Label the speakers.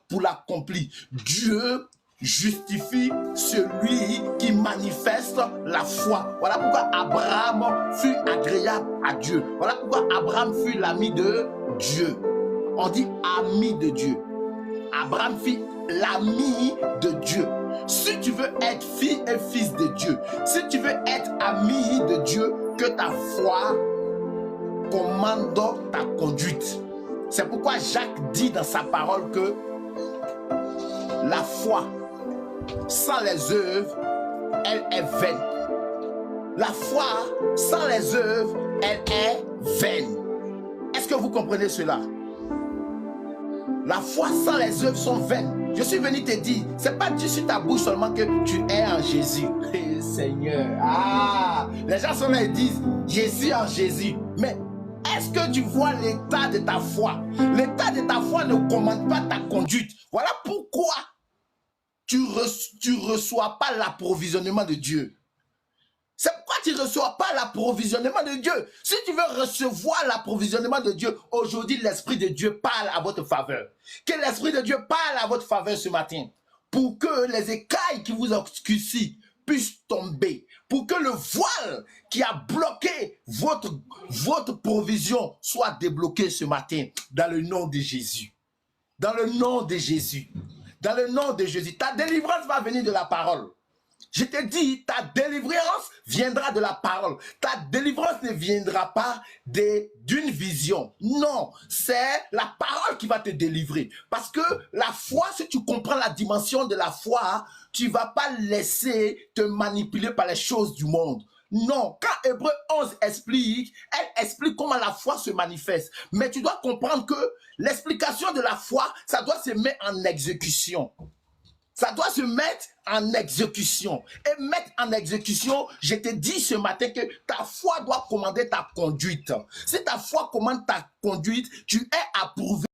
Speaker 1: pour l'accomplir. Dieu justifie celui qui manifeste la foi. Voilà pourquoi Abraham fut agréable à Dieu. Voilà pourquoi Abraham fut l'ami de Dieu. On dit ami de Dieu. Abraham fut l'ami de Dieu. Si tu veux être fille et fils de Dieu, si tu veux être ami de Dieu, que ta foi commande ta conduite. C'est pourquoi Jacques dit dans sa parole que la foi sans les œuvres, elle est vaine. La foi sans les œuvres, elle est vaine. Est-ce que vous comprenez cela? La foi sans les œuvres sont vaines. Je suis venu te dire, c'est pas dit sur ta bouche seulement que tu es en Jésus. Hey, Seigneur, les gens sont là et disent, je suis en Jésus. Mais est-ce que tu vois l'état de ta foi? L'état de ta foi ne commande pas ta conduite. Voilà pourquoi tu reçois pas l'approvisionnement de Dieu. C'est pourquoi tu ne reçois pas l'approvisionnement de Dieu. Si tu veux recevoir l'approvisionnement de Dieu, aujourd'hui, l'Esprit de Dieu parle à votre faveur. Que l'Esprit de Dieu parle à votre faveur ce matin. Pour que les écailles qui vous obscurcissent puissent tomber. Pour que le voile qui a bloqué votre provision soit débloqué ce matin. Dans le nom de Jésus. Dans le nom de Jésus. Dans le nom de Jésus. Ta délivrance va venir de la parole. Je te dis, ta délivrance viendra de la parole. Ta délivrance ne viendra pas d'une vision. Non, c'est la parole qui va te délivrer. Parce que la foi, si tu comprends la dimension de la foi, tu ne vas pas laisser te manipuler par les choses du monde. Non, quand Hébreu 11 explique, elle explique comment la foi se manifeste. Mais tu dois comprendre que l'explication de la foi, ça doit se mettre en exécution. Ça doit se mettre en exécution. Et mettre en exécution, je te dis ce matin que ta foi doit commander ta conduite. Si ta foi commande ta conduite, tu es approuvé.